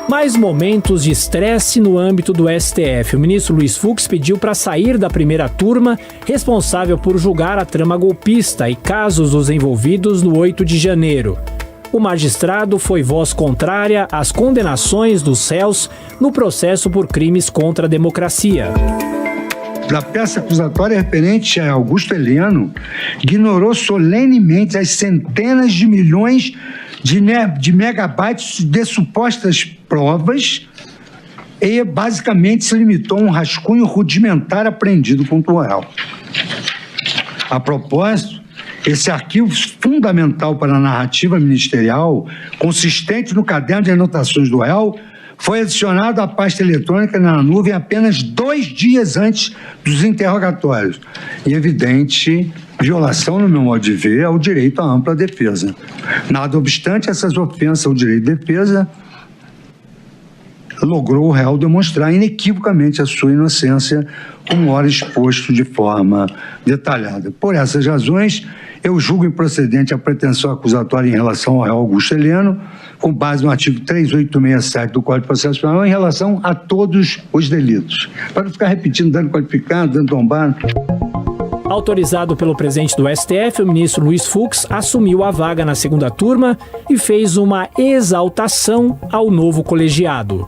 Mais momentos de estresse no âmbito do STF. O ministro Luiz Fux pediu para sair da primeira turma responsável por julgar a trama golpista e casos dos envolvidos no 8 de janeiro. O magistrado foi voz contrária às condenações dos réus no processo por crimes contra a democracia. Da peça acusatória referente a Augusto Heleno, ignorou solenemente as centenas de milhões de megabytes de supostas provas e basicamente se limitou a um rascunho rudimentar apreendido contra o réu. A propósito, esse arquivo fundamental para a narrativa ministerial, consistente no caderno de anotações do réu, foi adicionado à pasta eletrônica na nuvem apenas 2 dias antes dos interrogatórios. Em evidente violação, no meu modo de ver, ao direito à ampla defesa. Nada obstante essas ofensas ao direito de defesa, logrou o réu demonstrar inequivocamente a sua inocência, como ora exposto de forma detalhada. Por essas razões, eu julgo improcedente a pretensão acusatória em relação ao réu Augusto Heleno, com base no artigo 3867 do Código de Processo Penal, em relação a todos os delitos. Para não ficar repetindo, dano qualificado, dano tombado. Autorizado pelo presidente do STF, o ministro Luiz Fux assumiu a vaga na segunda turma e fez uma exaltação ao novo colegiado.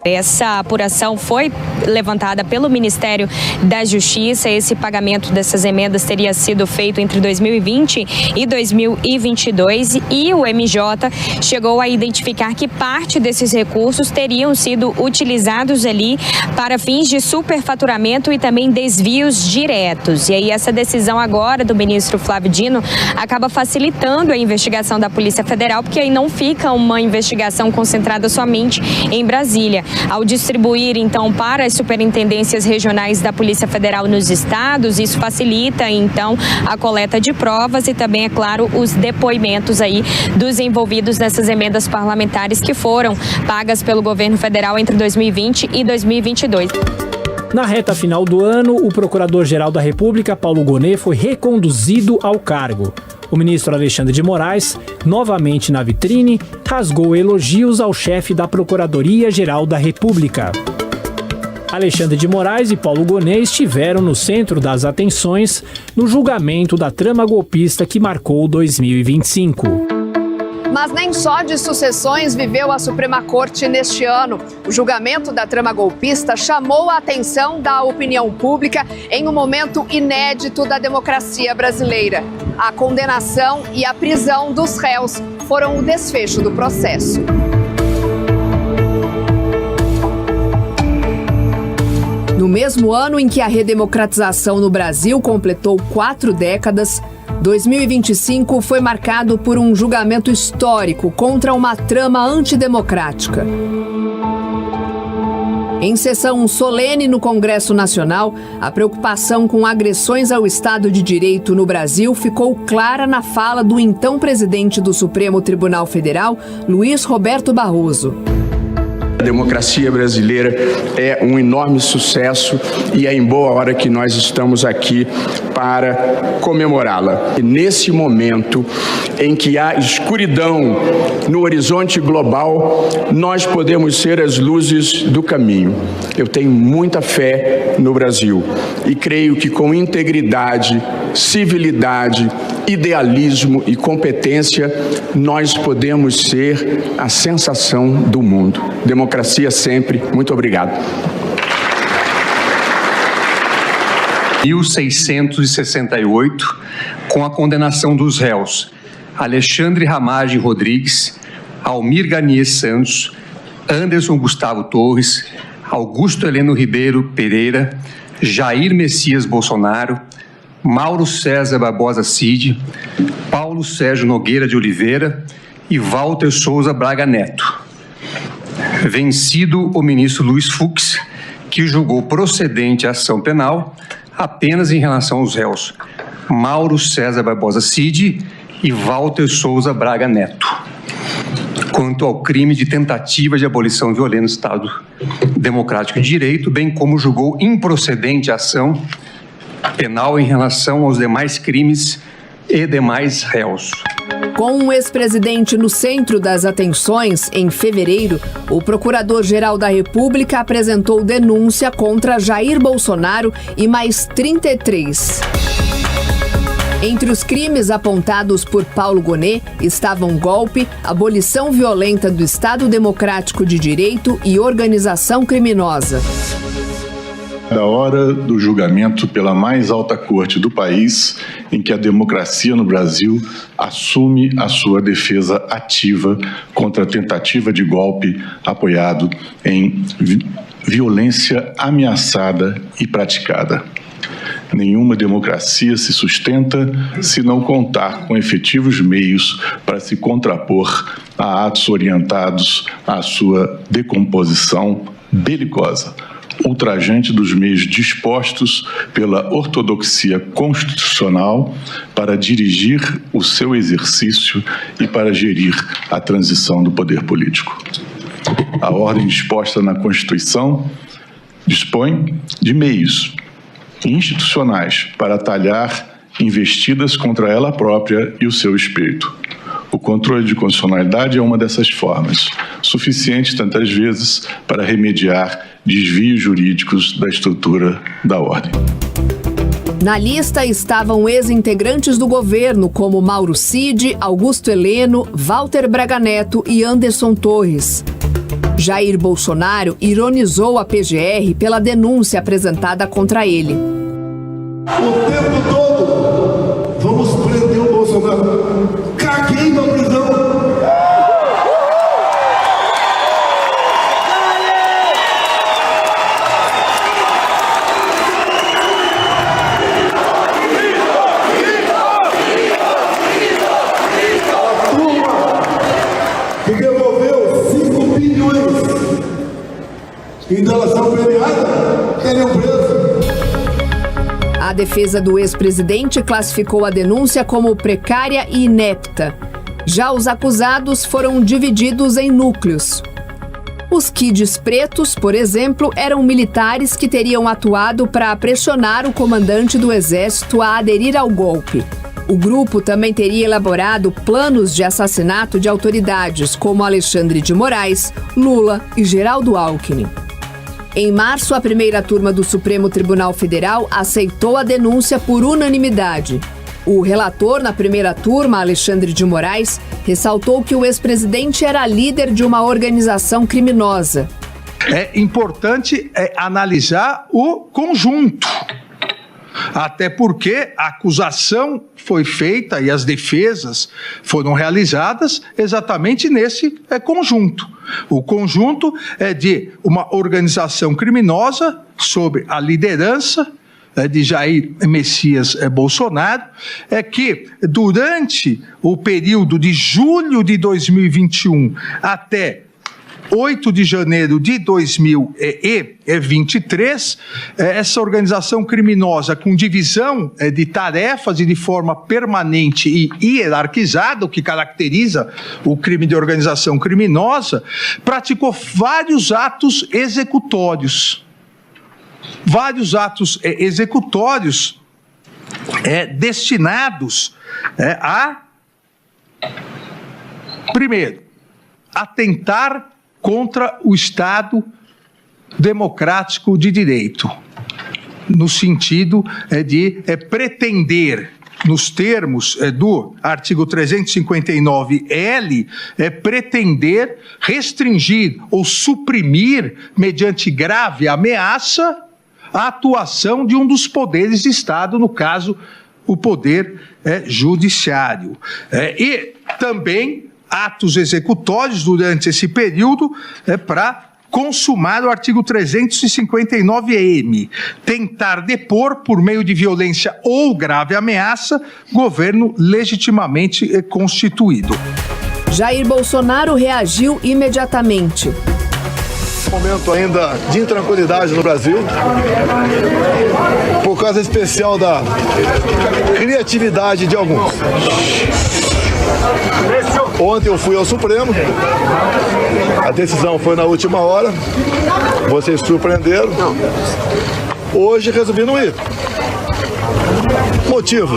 Essa apuração foi levantada pelo Ministério da Justiça. Esse pagamento dessas emendas teria sido feito entre 2020 e 2022 e o MJ chegou a identificar que parte desses recursos teriam sido utilizados ali para fins de superfaturamento e também desvios diretos. E aí essa decisão agora do ministro Flávio Dino acaba facilitando a investigação da Polícia Federal, porque aí não fica uma investigação concentrada somente em Brasília. Ao distribuir, então, para as superintendências regionais da Polícia Federal nos estados, isso facilita, então, a coleta de provas e também, é claro, os depoimentos aí dos envolvidos nessas emendas parlamentares que foram pagas pelo governo federal entre 2020 e 2022. Na reta final do ano, o Procurador-Geral da República, Paulo Gonet, foi reconduzido ao cargo. O ministro Alexandre de Moraes, novamente na vitrine, rasgou elogios ao chefe da Procuradoria-Geral da República. Alexandre de Moraes e Paulo Gonet estiveram no centro das atenções no julgamento da trama golpista que marcou 2025. Mas nem só de sucessões viveu a Suprema Corte neste ano. O julgamento da trama golpista chamou a atenção da opinião pública em um momento inédito da democracia brasileira. A condenação e a prisão dos réus foram o desfecho do processo. No mesmo ano em que a redemocratização no Brasil completou 4 décadas, 2025 foi marcado por um julgamento histórico contra uma trama antidemocrática. Em sessão solene no Congresso Nacional, a preocupação com agressões ao Estado de Direito no Brasil ficou clara na fala do então presidente do Supremo Tribunal Federal, Luiz Roberto Barroso. A democracia brasileira é um enorme sucesso e é em boa hora que nós estamos aqui para comemorá-la. Nesse momento em que há escuridão no horizonte global, nós podemos ser as luzes do caminho. Eu tenho muita fé no Brasil e creio que com integridade, civilidade, idealismo e competência, nós podemos ser a sensação do mundo. Democracia sempre. Muito obrigado. 1668, com a condenação dos réus Alexandre Ramagem Rodrigues, Almir Garnier Santos, Anderson Gustavo Torres, Augusto Heleno Ribeiro Pereira, Jair Messias Bolsonaro, Mauro César Barbosa Cid, Paulo Sérgio Nogueira de Oliveira e Walter Souza Braga Neto. Vencido o ministro Luiz Fux, que julgou procedente a ação penal apenas em relação aos réus Mauro César Barbosa Cid e Walter Souza Braga Neto, quanto ao crime de tentativa de abolição violenta do Estado Democrático de Direito, bem como julgou improcedente a ação penal em relação aos demais crimes e demais réus. Com o ex-presidente no centro das atenções, em fevereiro, o Procurador-Geral da República apresentou denúncia contra Jair Bolsonaro e mais 33. Entre os crimes apontados por Paulo Gonet estavam golpe, abolição violenta do Estado Democrático de Direito e organização criminosa. Da hora do julgamento pela mais alta corte do país, em que a democracia no Brasil assume a sua defesa ativa contra a tentativa de golpe apoiado em violência ameaçada e praticada. Nenhuma democracia se sustenta se não contar com efetivos meios para se contrapor a atos orientados à sua decomposição belicosa, ultrajante dos meios dispostos pela ortodoxia constitucional para dirigir o seu exercício e para gerir a transição do poder político. A ordem disposta na Constituição dispõe de meios institucionais para atalhar investidas contra ela própria e o seu espírito. O controle de constitucionalidade é uma dessas formas, suficiente tantas vezes para remediar desvios jurídicos da estrutura da ordem. Na lista estavam ex-integrantes do governo, como Mauro Cid, Augusto Heleno, Walter Braga Neto e Anderson Torres. Jair Bolsonaro ironizou a PGR pela denúncia apresentada contra ele. O tempo todo, vamos prender o Bolsonaro. Caguei na prisão. Que devolveu 5 bilhões em delação premiada, teriam preso. A defesa do ex-presidente classificou a denúncia como precária e inepta. Já os acusados foram divididos em núcleos. Os kids pretos, por exemplo, eram militares que teriam atuado para pressionar o comandante do Exército a aderir ao golpe. O grupo também teria elaborado planos de assassinato de autoridades como Alexandre de Moraes, Lula e Geraldo Alckmin. Em março, a primeira turma do Supremo Tribunal Federal aceitou a denúncia por unanimidade. O relator na primeira turma, Alexandre de Moraes, ressaltou que o ex-presidente era líder de uma organização criminosa. É importante analisar o conjunto. Até porque a acusação foi feita e as defesas foram realizadas exatamente nesse conjunto. O conjunto é de uma organização criminosa sob a liderança de Jair Messias Bolsonaro, que durante o período de julho de 2021 até 8 de janeiro de 2023, essa organização criminosa com divisão de tarefas e de forma permanente e hierarquizada, o que caracteriza o crime de organização criminosa, praticou vários atos executórios. Destinados a, primeiro, atentar contra o Estado democrático de direito, no sentido de pretender, nos termos do artigo 359-L, pretender restringir ou suprimir, mediante grave ameaça, a atuação de um dos poderes de Estado, no caso, o poder judiciário. E também atos executórios durante esse período para consumar o artigo 359-M, tentar depor por meio de violência ou grave ameaça governo legitimamente constituído. Jair Bolsonaro reagiu imediatamente. Momento ainda de intranquilidade no Brasil, por causa especial da criatividade de alguns. Ontem eu fui ao Supremo, a decisão foi na última hora, vocês surpreenderam. Hoje resolvi não ir. Motivo: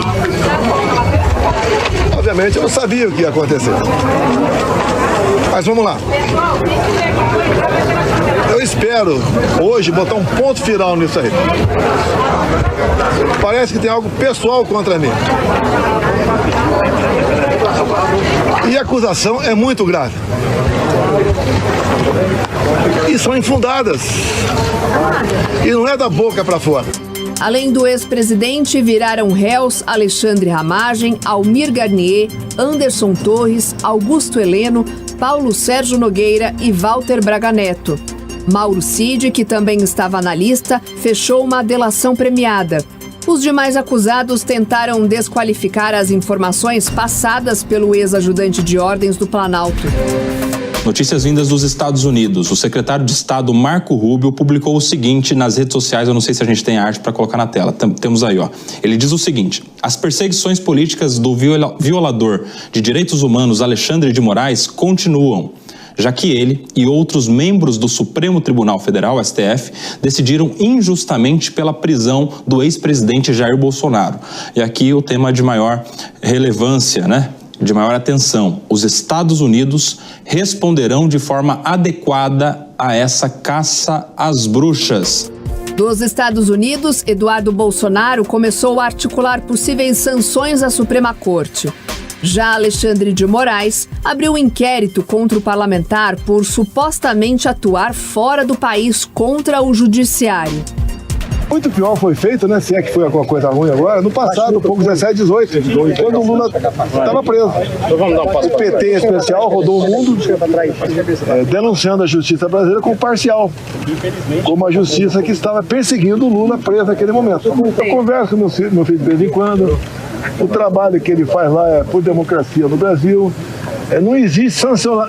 obviamente eu não sabia o que ia acontecer. Mas vamos lá. Eu espero hoje botar um ponto final nisso aí. Parece que tem algo pessoal contra mim. E a acusação é muito grave. E são infundadas. E não é da boca para fora. Além do ex-presidente, viraram réus Alexandre Ramagem, Almir Garnier, Anderson Torres, Augusto Heleno, Paulo Sérgio Nogueira e Walter Braga Neto. Mauro Cid, que também estava na lista, fechou uma delação premiada. Os demais acusados tentaram desqualificar as informações passadas pelo ex-ajudante de ordens do Planalto. Notícias vindas dos Estados Unidos. O secretário de Estado Marco Rubio publicou o seguinte nas redes sociais. Eu não sei se a gente tem arte para colocar na tela. Temos aí, ó. Ele diz o seguinte: as perseguições políticas do violador de direitos humanos Alexandre de Moraes continuam, já que ele e outros membros do Supremo Tribunal Federal, STF, decidiram injustamente pela prisão do ex-presidente Jair Bolsonaro. E aqui o tema de maior relevância, né? De maior atenção. Os Estados Unidos responderão de forma adequada a essa caça às bruxas. Dos Estados Unidos, Eduardo Bolsonaro começou a articular possíveis sanções à Suprema Corte. Já Alexandre de Moraes abriu um inquérito contra o parlamentar por supostamente atuar fora do país contra o judiciário. Muito pior foi feito, né? Se é que foi alguma coisa ruim agora, no passado, um pouco 17, 18, quando o Lula estava preso. O PT em especial rodou o mundo denunciando a justiça brasileira como parcial, como a justiça que estava perseguindo o Lula preso naquele momento. Eu converso com meu filho de vez em quando, o trabalho que ele faz lá é por democracia no Brasil. Não existe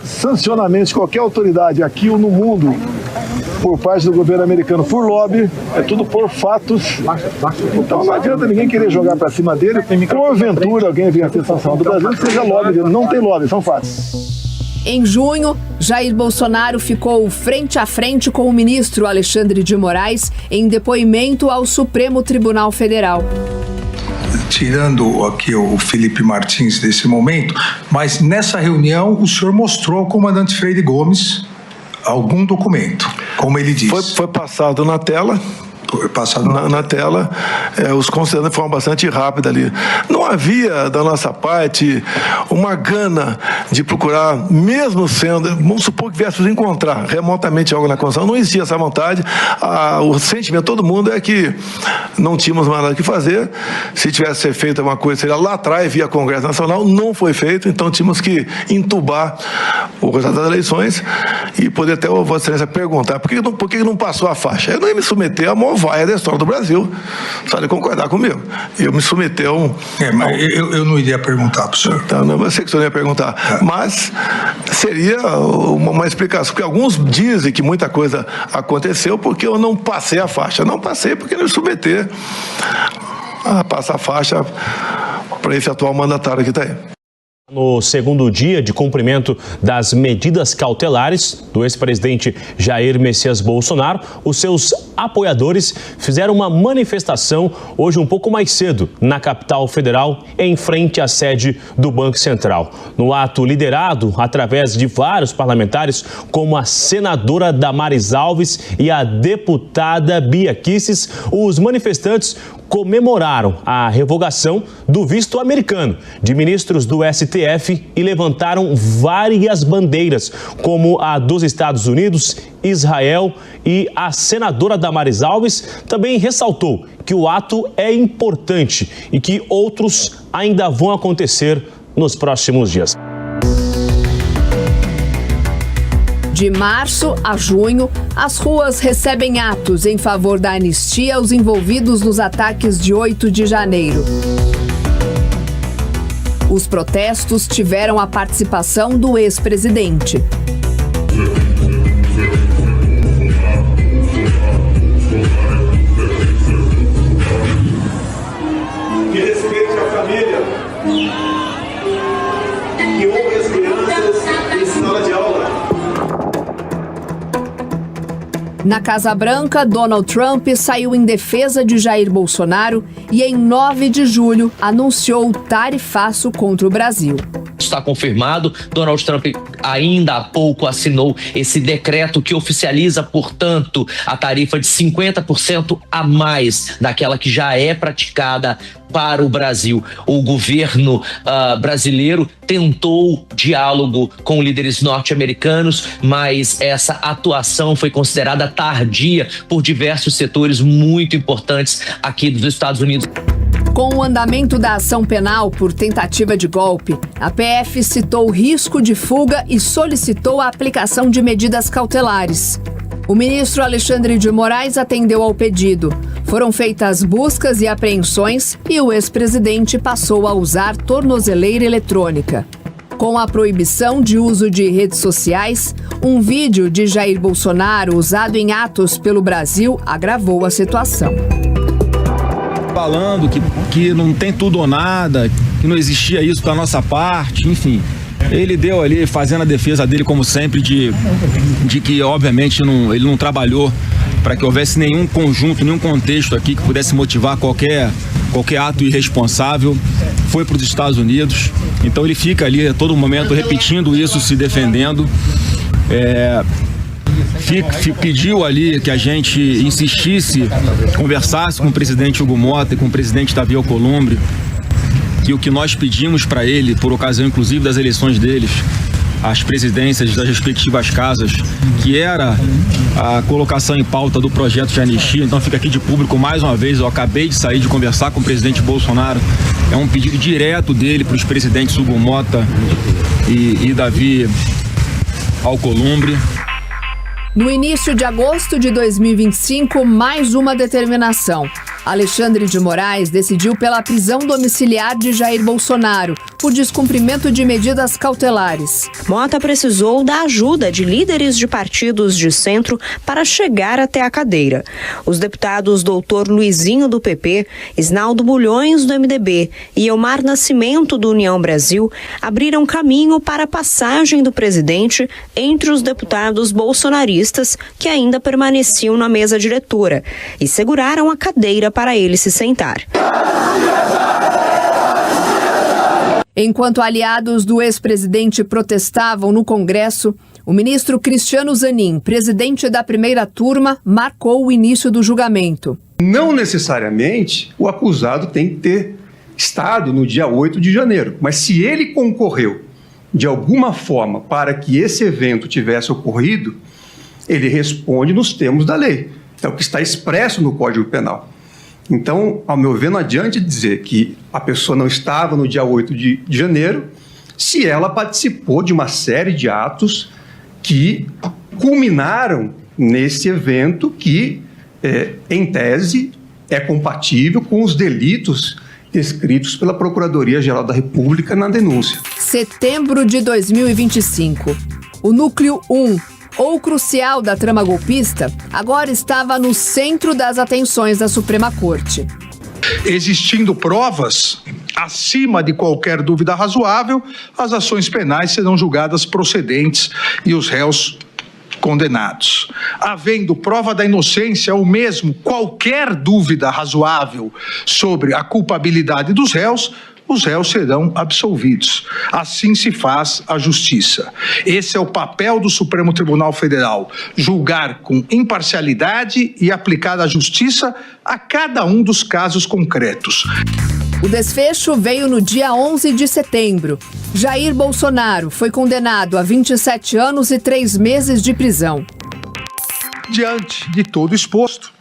sancionamento de qualquer autoridade aqui ou no mundo por parte do governo americano por lobby, é tudo por fatos. Então não adianta ninguém querer jogar para cima dele. Porventura alguém venha ter sanção do Brasil, que seja lobby dele. Não tem lobby, são fatos. Em junho, Jair Bolsonaro ficou frente a frente com o ministro Alexandre de Moraes em depoimento ao Supremo Tribunal Federal. Tirando aqui o Felipe Martins desse momento, mas nessa reunião o senhor mostrou ao comandante Freire Gomes algum documento, como ele disse. Foi passado na tela. Na tela, os conselheiros foram bastante rápidos ali. Não havia, da nossa parte, uma gana de procurar, mesmo sendo, vamos supor que viéssemos encontrar remotamente algo na Constituição, não existia essa vontade. O sentimento de todo mundo é que não tínhamos mais nada que fazer. Se tivesse ser feito alguma coisa, seria lá atrás, via Congresso Nacional, não foi feito, então tínhamos que entubar o resultado das eleições e poder até a Vossa Excelência perguntar por que não passou a faixa. Eu não ia me submeter a maior vaia da história do Brasil, só de concordar comigo. Eu me submeter a um... mas eu não iria perguntar para o senhor. Tá, não, eu sei que o senhor ia perguntar, mas seria uma explicação, porque alguns dizem que muita coisa aconteceu porque eu não passei a faixa. Não passei porque não me submeter a passar a faixa para esse atual mandatário que está aí. No segundo dia de cumprimento das medidas cautelares do ex-presidente Jair Messias Bolsonaro, os seus apoiadores fizeram uma manifestação hoje um pouco mais cedo na capital federal, em frente à sede do Banco Central. No ato liderado através de vários parlamentares, como a senadora Damares Alves e a deputada Bia Kicis, os manifestantes comemoraram a revogação do visto americano de ministros do STF e levantaram várias bandeiras, como a dos Estados Unidos, Israel, e a senadora Damares Alves também ressaltou que o ato é importante e que outros ainda vão acontecer nos próximos dias. De março a junho, as ruas recebem atos em favor da anistia aos envolvidos nos ataques de 8 de janeiro. Os protestos tiveram a participação do ex-presidente. Que respeite a família, que honre as crianças em sala de aula. Na Casa Branca, Donald Trump saiu em defesa de Jair Bolsonaro e, em 9 de julho, anunciou tarifaço contra o Brasil. Está confirmado, Donald Trump ainda há pouco assinou esse decreto que oficializa, portanto, a tarifa de 50% a mais daquela que já é praticada para o Brasil. O governo brasileiro tentou diálogo com líderes norte-americanos, mas essa atuação foi considerada tardia por diversos setores muito importantes aqui dos Estados Unidos. Com o andamento da ação penal por tentativa de golpe, a PF citou o risco de fuga e solicitou a aplicação de medidas cautelares. O ministro Alexandre de Moraes atendeu ao pedido. Foram feitas buscas e apreensões e o ex-presidente passou a usar tornozeleira eletrônica. Com a proibição de uso de redes sociais, um vídeo de Jair Bolsonaro usado em atos pelo Brasil agravou a situação. Falando que não tem tudo ou nada, que não existia isso da nossa parte, enfim. Ele deu ali, fazendo a defesa dele, como sempre, de que, obviamente, ele não trabalhou para que houvesse nenhum conjunto, nenhum contexto aqui que pudesse motivar qualquer ato irresponsável. Foi para os Estados Unidos, então ele fica ali a todo momento repetindo isso, se defendendo. Pediu ali que a gente insistisse, conversasse com o presidente Hugo Mota e com o presidente Davi Alcolumbre, que o que nós pedimos para ele, por ocasião inclusive das eleições deles, as presidências das respectivas casas, que era a colocação em pauta do projeto de anistia. Então fica aqui de público mais uma vez, eu acabei de sair de conversar com o presidente Bolsonaro, é um pedido direto dele para os presidentes Hugo Mota e Davi Alcolumbre. No início de agosto de 2025, mais uma determinação. Alexandre de Moraes decidiu pela prisão domiciliar de Jair Bolsonaro por descumprimento de medidas cautelares. Mota precisou da ajuda de líderes de partidos de centro para chegar até a cadeira. Os deputados Dr. Luizinho do PP, Isnaldo Bulhões do MDB e Elmar Nascimento do União Brasil abriram caminho para a passagem do presidente entre os deputados bolsonaristas que ainda permaneciam na mesa diretora e seguraram a cadeira para ele se sentar. Enquanto aliados do ex-presidente protestavam no Congresso, o ministro Cristiano Zanin, presidente da primeira turma, marcou o início do julgamento. Não necessariamente o acusado tem que ter estado no dia 8 de janeiro, mas se ele concorreu de alguma forma para que esse evento tivesse ocorrido, ele responde nos termos da lei. É o que está expresso no Código Penal. Então, ao meu ver, não adianta dizer que a pessoa não estava no dia 8 de janeiro se ela participou de uma série de atos que culminaram nesse evento que, em tese, é compatível com os delitos descritos pela Procuradoria-Geral da República na denúncia. Setembro de 2025. O núcleo 1, ou crucial da trama golpista, agora estava no centro das atenções da Suprema Corte. Existindo provas, acima de qualquer dúvida razoável, as ações penais serão julgadas procedentes e os réus condenados. Havendo prova da inocência ou mesmo qualquer dúvida razoável sobre a culpabilidade dos réus, os réus serão absolvidos. Assim se faz a justiça. Esse é o papel do Supremo Tribunal Federal, julgar com imparcialidade e aplicar a justiça a cada um dos casos concretos. O desfecho veio no dia 11 de setembro. Jair Bolsonaro foi condenado a 27 anos e 3 meses de prisão. Diante de todo exposto,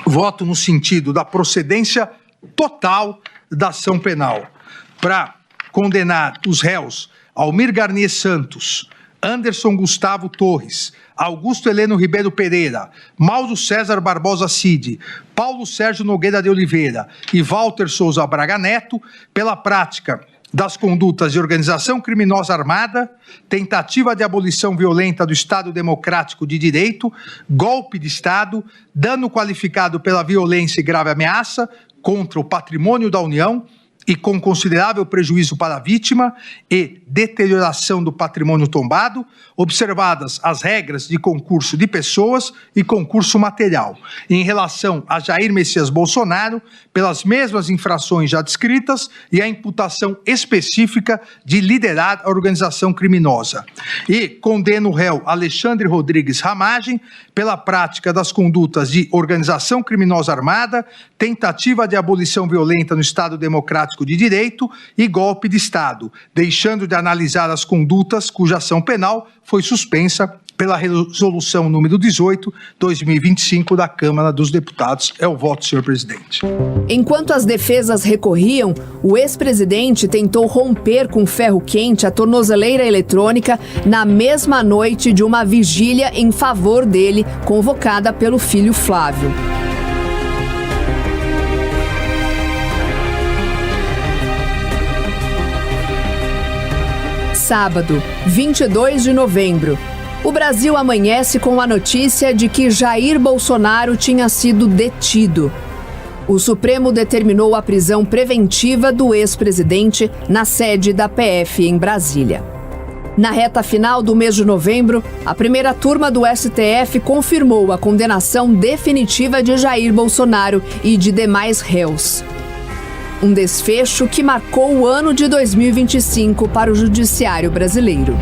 voto no sentido da procedência total da ação penal para condenar os réus Almir Garnier Santos, Anderson Gustavo Torres, Augusto Heleno Ribeiro Pereira, Mauro César Barbosa Cid, Paulo Sérgio Nogueira de Oliveira e Walter Souza Braga Neto pela prática das condutas de organização criminosa armada, tentativa de abolição violenta do Estado Democrático de Direito, golpe de Estado, dano qualificado pela violência e grave ameaça contra o patrimônio da União e com considerável prejuízo para a vítima e deterioração do patrimônio tombado, observadas as regras de concurso de pessoas e concurso material. Em relação a Jair Messias Bolsonaro, pelas mesmas infrações já descritas e a imputação específica de liderar a organização criminosa. E condena o réu Alexandre Rodrigues Ramagem pela prática das condutas de organização criminosa armada, tentativa de abolição violenta no Estado Democrático de Direito e golpe de Estado, deixando de analisar as condutas cuja ação penal foi suspensa pela resolução número 18, 2025 da Câmara dos Deputados. É o voto, senhor presidente. Enquanto as defesas recorriam, o ex-presidente tentou romper com ferro quente a tornozeleira eletrônica na mesma noite de uma vigília em favor dele, convocada pelo filho Flávio. Sábado, 22 de novembro. O Brasil amanhece com a notícia de que Jair Bolsonaro tinha sido detido. O Supremo determinou a prisão preventiva do ex-presidente na sede da PF em Brasília. Na reta final do mês de novembro, a primeira turma do STF confirmou a condenação definitiva de Jair Bolsonaro e de demais réus. Um desfecho que marcou o ano de 2025 para o judiciário brasileiro.